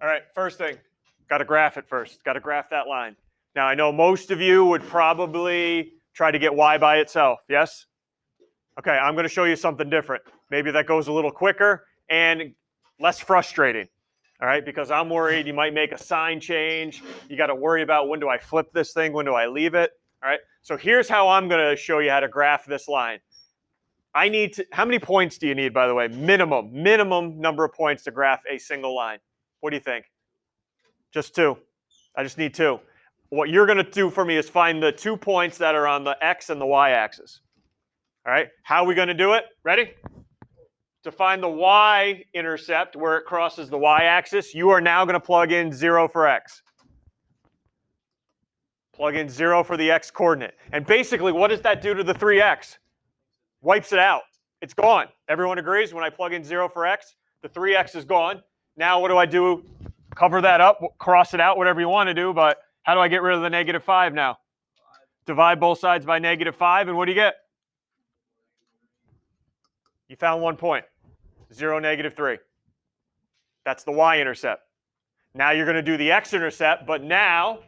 All right, first thing, got to graph it first. Got to graph that line. Now, I know most of you would probably try to get y by itself, yes? Okay, I'm going to show you something different. Maybe that goes a little quicker and less frustrating, all right? Because I'm worried you might make a sign change. You got to worry about when do I flip this thing, when do I leave it, all right? So here's how I'm going to show you how to graph this line. I need to, how many points do you need, by the way? Minimum number of points to graph a single line. What do you think? Just 2. I just need 2. What you're going to do for me is find the 2 points that are on the x and the y axis. All right, how are we going to do it? Ready? To find the y-intercept where it crosses the y-axis, you are now going to plug in 0 for x. Plug in 0 for the x coordinate. And basically, what does that do to the 3x? Wipes it out. It's gone. Everyone agrees when I plug in 0 for x, the 3x is gone. Now what do I do? Cover that up, cross it out, whatever you want to do, but how do I get rid of the -5 now? Divide both sides by -5, and what do you get? You found 1 point. 0, -3. That's the y-intercept. Now you're going to do the x-intercept, but now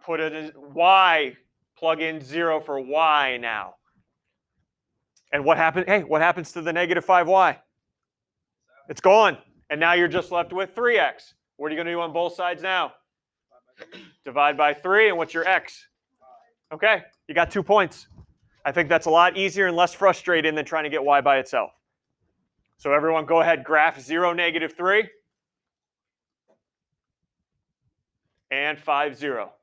put it in y, plug in 0 for y now. And what happens? Hey, what happens to the -5y? It's gone. And now you're just left with 3x. What are you going to do on both sides now? Divide by 3, and what's your x? Okay, you got 2 points. I think that's a lot easier and less frustrating than trying to get y by itself. So everyone go ahead, graph 0, -3, and 5, 0.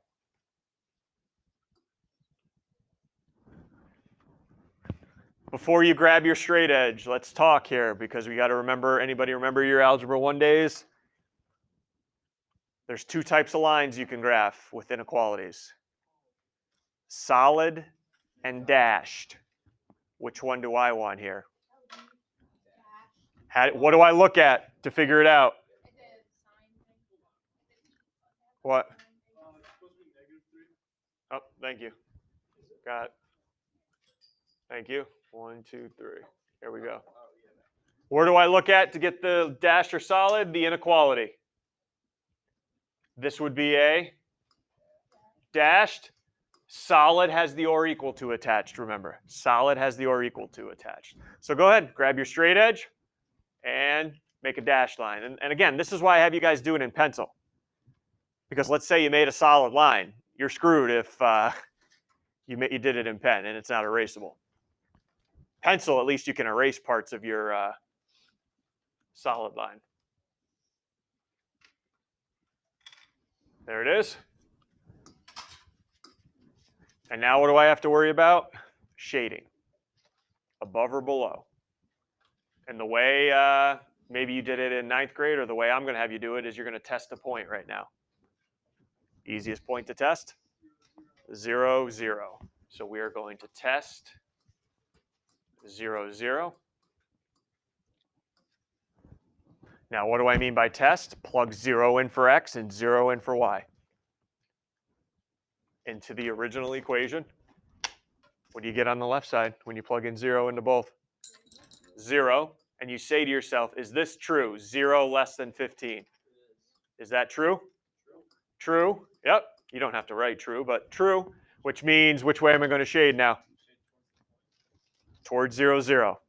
Before you grab your straight edge, let's talk here because we got to remember, anybody remember your Algebra 1 days? There's 2 types of lines you can graph with inequalities. Solid and dashed. Which one do I want here? What do I look at to figure it out? What? Oh, thank you. Got it. Thank you. 1, 2, 3. Here we go. Where do I look at to get the dashed or solid? The inequality. This would be a dashed. Solid has the or equal to attached, remember. Solid has the or equal to attached. So go ahead, grab your straight edge and make a dashed line. And again, this is why I have you guys do it in pencil. Because let's say you made a solid line. You're screwed if you did it in pen and it's not erasable. Pencil, at least you can erase parts of your solid line. There it is. And now what do I have to worry about? Shading, above or below. And the way maybe you did it in 9th grade, or the way I'm going to have you do it is you're going to test a point right now. Easiest point to test, 0, 0. So we are going to test 0, 0. Now what do I mean by test? Plug 0 in for x and 0 in for y. Into the original equation. What do you get on the left side when you plug in 0 into both? 0. And you say to yourself, is this true? 0 less than 15. Is that true? True. Yep. You don't have to write true, but true. Which means, which way am I going to shade now? Towards 0, 0.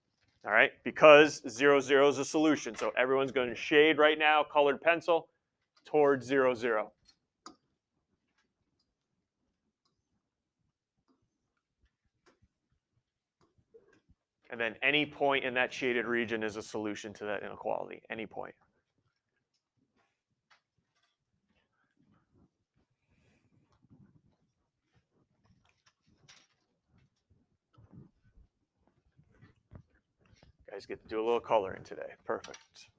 All right. Because 0, 0 is a solution. So everyone's going to shade right now, colored pencil, towards 0, 0. And then any point in that shaded region is a solution to that inequality, any point. You guys get to do a little coloring today. Perfect.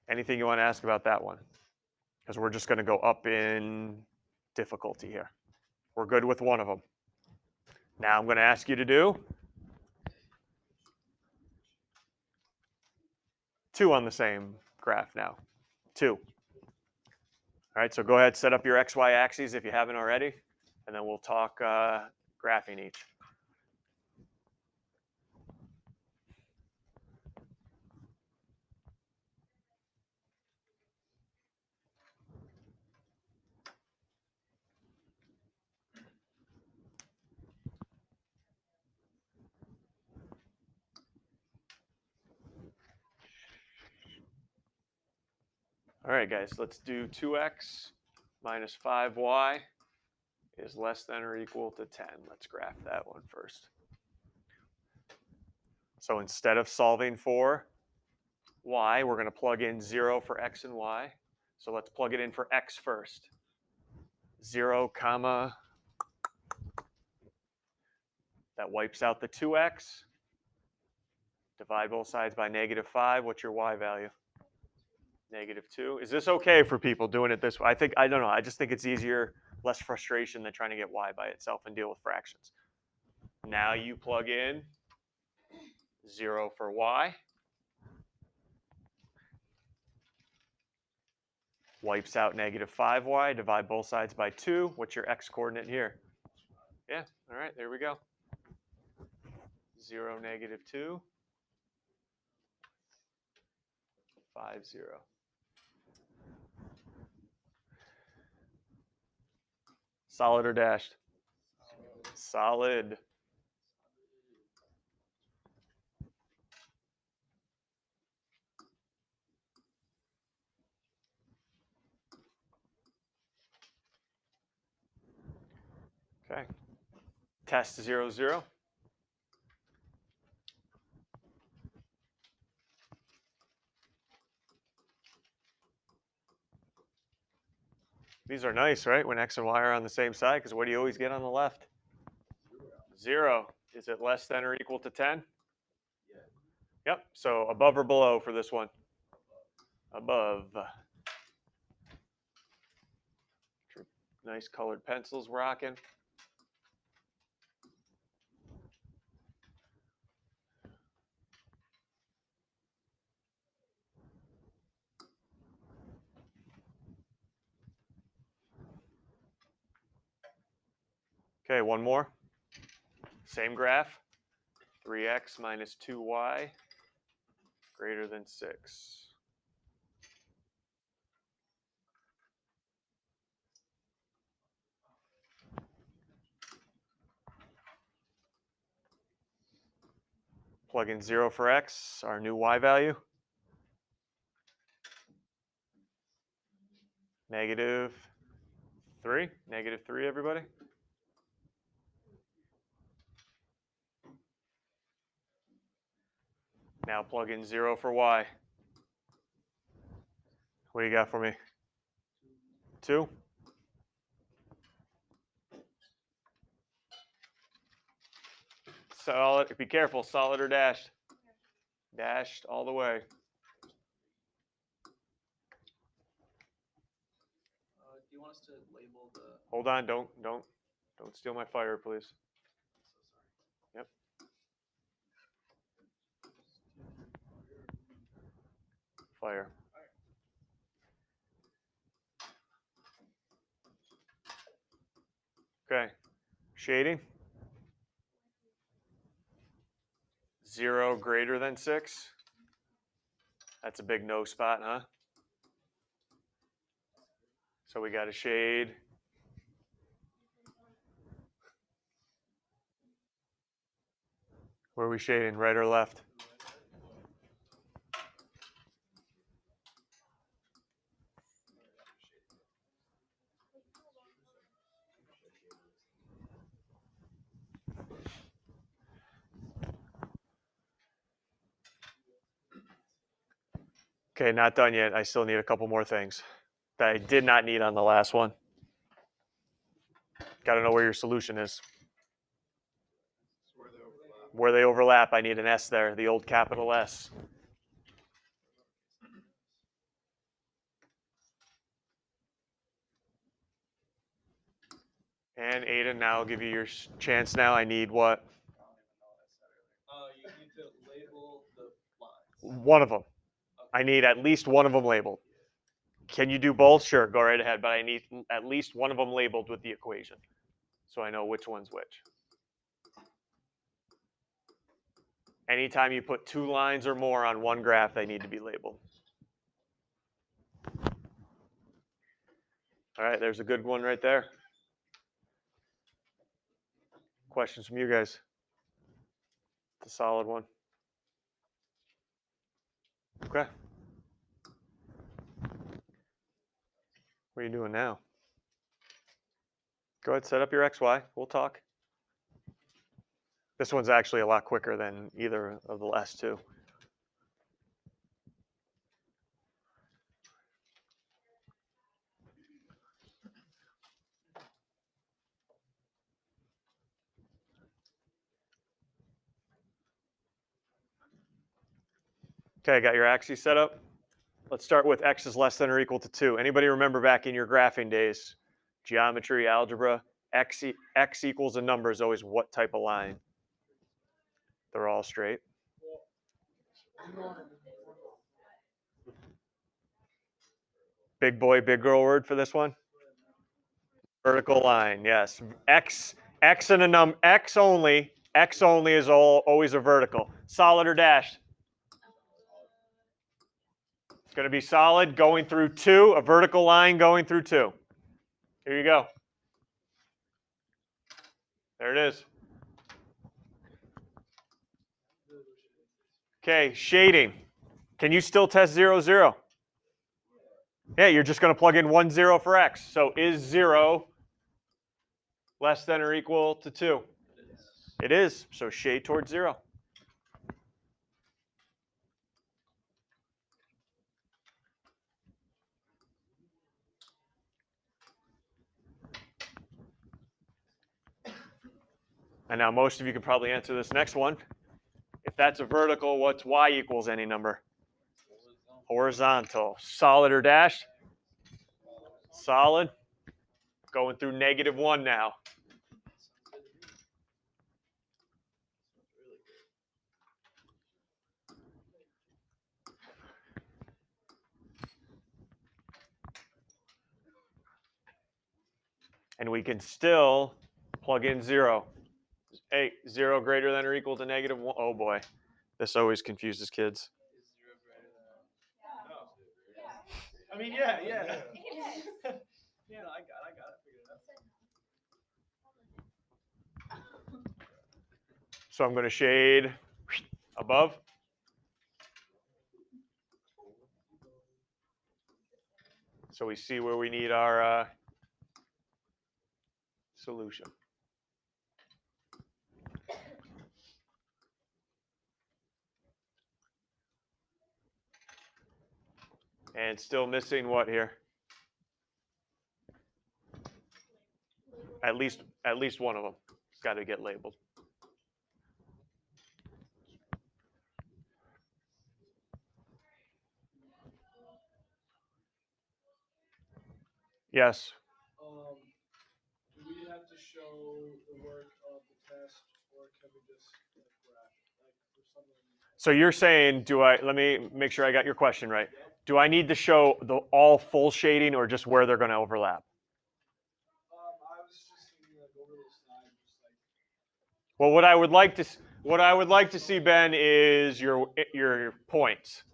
Anything you want to ask about that one? Because we're just going to go up in difficulty here. We're good with one of them. Now I'm going to ask you to do 2 on the same graph now. 2. All right, so go ahead, set up your XY axes if you haven't already, and then we'll talk graphing each. All right, guys, let's do 2x minus 5y is less than or equal to 10. Let's graph that one first. So instead of solving for y, we're going to plug in 0 for x and y. So let's plug it in for x first. 0, comma, that wipes out the 2x. Divide both sides by -5. What's your y value? -2. Is this okay for people doing it this way? I don't know. I just think it's easier, less frustration than trying to get y by itself and deal with fractions. Now you plug in 0 for y. Wipes out -5y. Divide both sides by 2. What's your x coordinate here? Yeah, all right, there we go. 0, -2. 5, 0. Solid or dashed? Solid. Okay. Test 0, 0. These are nice, right? When x and y are on the same side, because what do you always get on the left? 0. Is it less than or equal to 10? Yep. So above or below for this one? Above. Nice colored pencils rocking. Okay, one more. Same graph. 3x minus 2y greater than 6. Plug in 0 for x, our new y value. -3. -3, everybody. Now plug in 0 for y. What do you got for me? 2. Solid. Be careful. Solid or dashed? Dashed all the way. Do you want us to label the? Hold on. Don't steal my fire, please. Yep. Fire. Okay. Shading. 0 greater than 6. That's a big no spot, huh? So we got a shade. Where are we shading, right or left? Okay, not done yet. I still need a couple more things that I did not need on the last one. Got to know where your solution is. Where they overlap, I need an S there, the old capital S. And Aiden, now I'll give you your chance now. I need what? You need to label the lines. One of them. I need at least one of them labeled. Can you do both? Sure, go right ahead. But I need at least one of them labeled with the equation, so I know which one's which. Anytime you put 2 lines or more on one graph, they need to be labeled. All right, there's a good one right there. Questions from you guys? It's a solid one. Okay. What are you doing now? Go ahead, set up your XY. We'll talk. This one's actually a lot quicker than either of the last two. Okay, got your axes set up? Let's start with x is less than or equal to 2. Anybody remember back in your graphing days, geometry, algebra, x equals a number is always what type of line? They're all straight. Big boy, big girl word for this one? Vertical line, yes. X and a x only is always a vertical. Solid or dashed? It's going to be solid going through 2, a vertical line going through 2. Here you go. There it is. Okay, shading. Can you still test 0, 0? Yeah, you're just going to plug in 1, 0 for x. So is 0 less than or equal to 2? It is. So shade towards 0. And now most of you can probably answer this next one. If that's a vertical, what's y equals any number? Horizontal. Solid or dashed? Solid. Going through -1 now. And we can still plug in 0. Hey, 0 greater than or equal to -1. Oh boy, this always confuses kids. I mean, yeah. Yeah, no, I got it figured out. So I'm going to shade above. So we see where we need our solution. And still missing what here? At least one of them. It's got to get labeled. Yes. Do we have to show the work of the test, or can we just graph it? Like for something? So you're saying, let me make sure I got your question right. Do I need to show all full shading or just where they're going to overlap? I was just thinking like over the side, just like. Well, what I would like to see, Ben, is your points.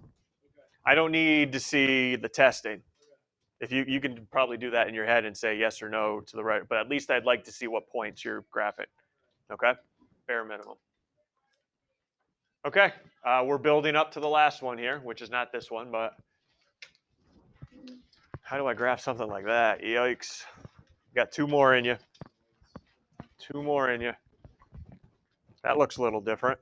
Okay. I don't need to see the testing. If you can probably do that in your head and say yes or no to the right, but at least I'd like to see what points you're graphing. Okay, bare minimum. Okay, we're building up to the last one here, which is not this one, but how do I graph something like that? Yikes! Got 2 more in you. 2 more in you. That looks a little different.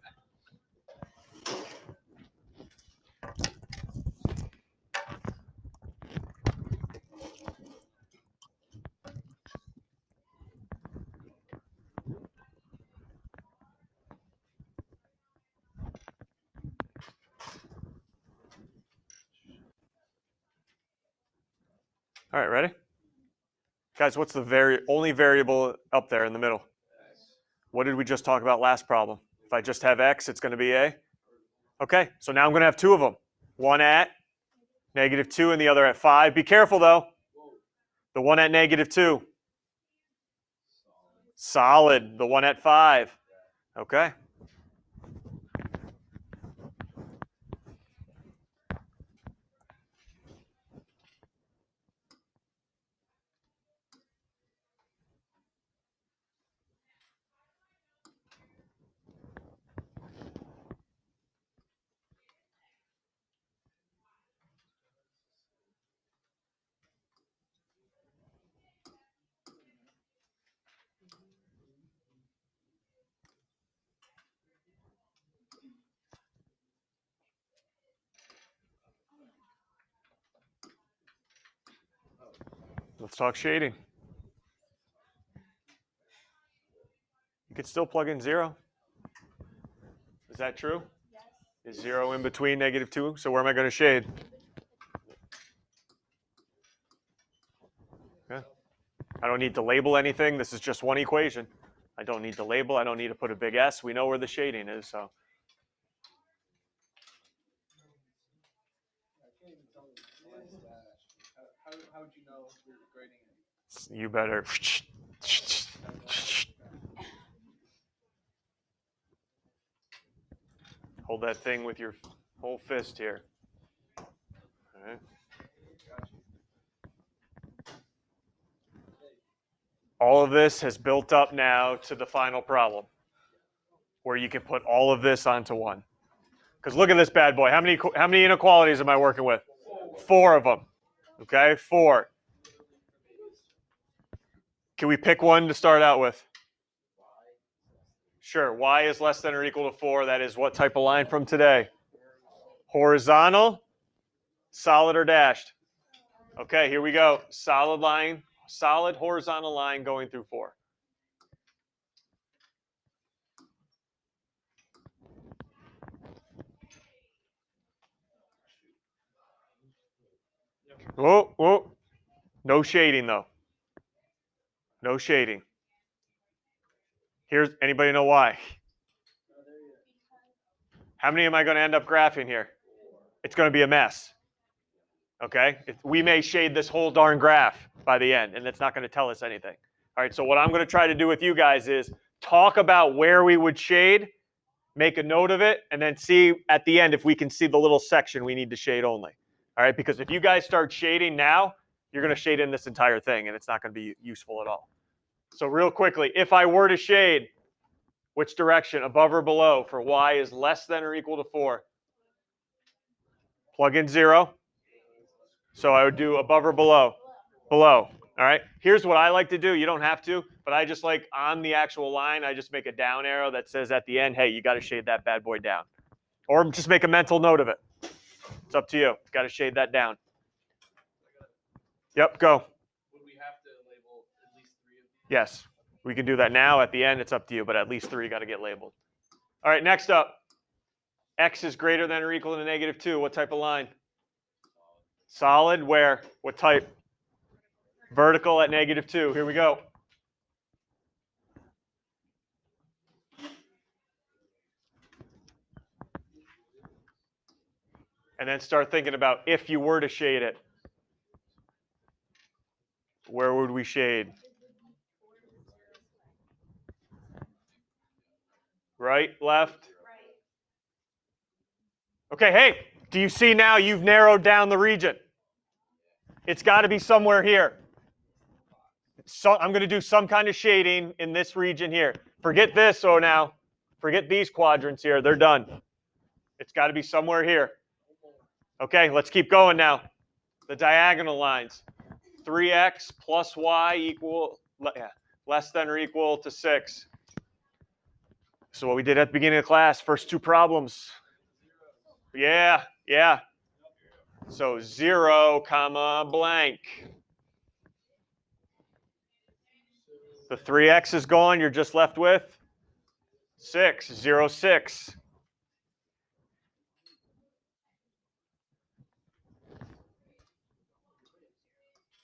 All right, ready? Guys, what's the only variable up there in the middle? What did we just talk about last problem? If I just have x, it's going to be a? Okay, so now I'm going to have 2 of them. One at -2 and the other at 5. Be careful, though. The one at -2. Solid. The one at 5. Okay. Let's talk shading. You could still plug in 0. Is that true? Is 0 in between -2? So where am I going to shade? Okay. I don't need to label anything. This is just one equation. I don't need to label. I don't need to put a big S. We know where the shading is. So I can't even tell the slice dash. How would you know if you're grading it? you better. Hold that thing with your whole fist here. All right. All of this has built up now to the final problem, where you can put all of this onto one. Because look at this bad boy. How many inequalities am I working with? 4 of them. Okay, 4. Can we pick one to start out with? Sure. Y is less than or equal to 4. That is what type of line from today? Horizontal, solid, or dashed? Okay, here we go. Solid line, solid horizontal line going through 4. Whoa, whoa. No shading, though. No shading. Here's, anybody know why? How many am I going to end up graphing here? It's going to be a mess. Okay? We may shade this whole darn graph by the end, and it's not going to tell us anything. All right, so what I'm going to try to do with you guys is talk about where we would shade, make a note of it, and then see at the end if we can see the little section we need to shade only. All right, because if you guys start shading now, you're going to shade in this entire thing, and it's not going to be useful at all. So real quickly, if I were to shade, which direction, above or below, for y is less than or equal to 4? Plug in 0. So I would do above or below? Below. All right. Here's what I like to do. You don't have to, but I just like on the actual line, I just make a down arrow that says at the end, hey, you got to shade that bad boy down. Or just make a mental note of it. It's up to you. Got to shade that down. Yep, go. Would we have to label at least 3 of these? Yes. We can do that now. At the end, it's up to you, but at least 3 got to get labeled. All right, next up. X is greater than or equal to -2. What type of line? Solid, where? What type? Vertical at -2. Here we go. And then start thinking about if you were to shade it. Where would we shade? Right, left? Okay, hey, do you see now you've narrowed down the region? It's got to be somewhere here. So I'm going to do some kind of shading in this region here. Forget this, oh now. Forget these quadrants here. They're done. It's got to be somewhere here. Okay, let's keep going now. The diagonal lines. 3x plus y equal less than or equal to 6. So what we did at the beginning of class, first 2 problems. Yeah. So 0, comma, blank. The 3x is gone. You're just left with 6, 0, 6.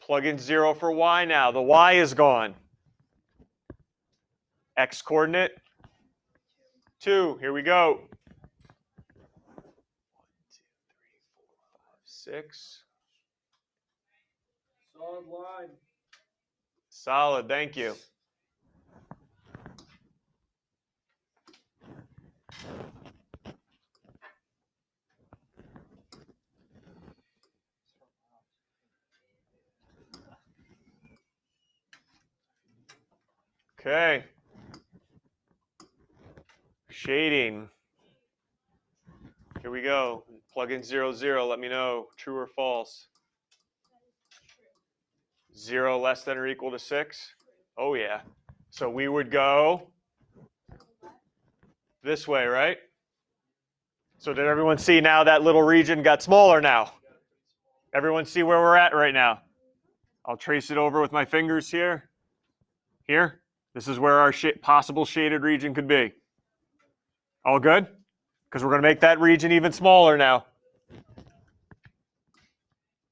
Plug in 0 for y now. The y is gone. X coordinate, 2. Here we go. 1, 2, 3, 4, 5, 6. Solid line. Solid, thank you. Okay. Shading. Here we go. Plug in 0, 0. Let me know, true or false. 0 less than or equal to 6? Oh, yeah. So we would go this way, right? So did everyone see now that little region got smaller now? Everyone see where we're at right now? I'll trace it over with my fingers here. Here. This is where our possible shaded region could be. All good? Because we're going to make that region even smaller now.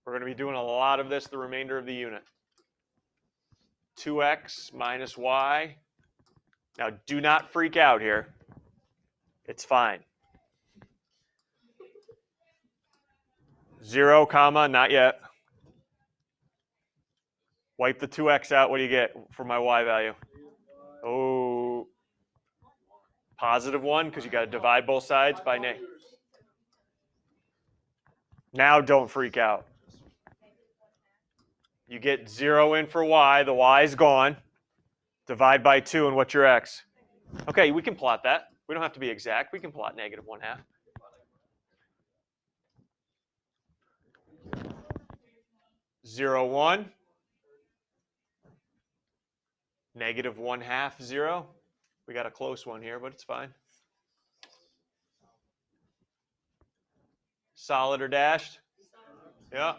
We're going to be doing a lot of this the remainder of the unit. 2x minus y. Now, do not freak out here. It's fine. 0, comma, not yet. Wipe the 2x out. What do you get for my y value? Oh, positive 1, because you got to divide both sides by negative. Now don't freak out. You get 0 in for y. The y is gone. Divide by 2, and what's your x? Okay, we can plot that. We don't have to be exact. We can plot negative 1/2. 0, 1. Negative 1/2, 0. We got a close one here, but it's fine. Solid or dashed? Yeah.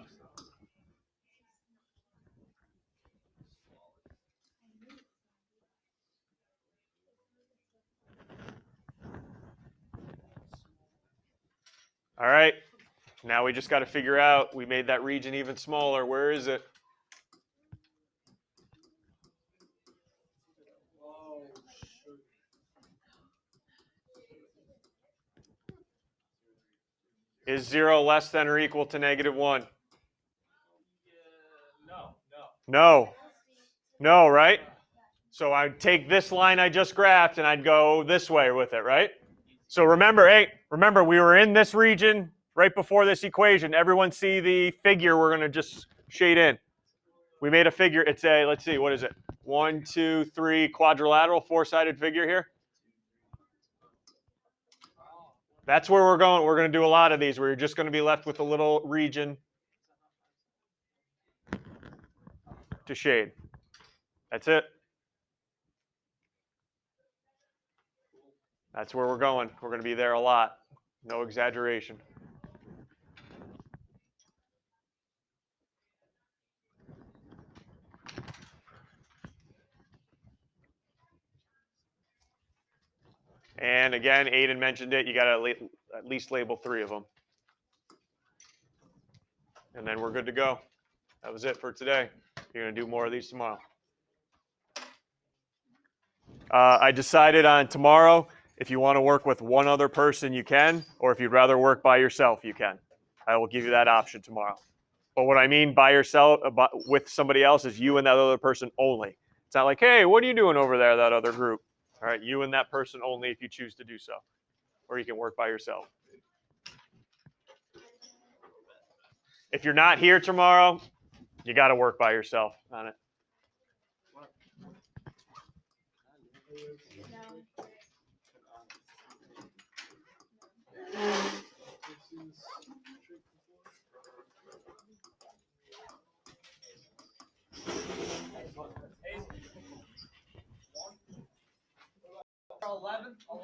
All right. Now we just got to figure out, we made that region even smaller. Where is it? Is 0 less than or equal to negative 1? No. No, right? So I'd take this line I just graphed and I'd go this way with it, right? So remember, remember we were in this region right before this equation. Everyone see the figure we're going to just shade in. We made a figure. It's a, let's see, what is it? 1, 2, 3 quadrilateral, 4-sided figure here. That's where we're going. We're going to do a lot of these where you're just going to be left with a little region to shade. That's it. That's where we're going. We're going to be there a lot. No exaggeration. And again, Aiden mentioned it. You got to at least label 3 of them. And then we're good to go. That was it for today. You're going to do more of these tomorrow. I decided on tomorrow, if you want to work with one other person, you can. Or if you'd rather work by yourself, you can. I will give you that option tomorrow. But what I mean by yourself, with somebody else, is you and that other person only. It's not like, hey, what are you doing over there, that other group? All right, you and that person only if you choose to do so. Or you can work by yourself. If you're not here tomorrow, you got to work by yourself on it.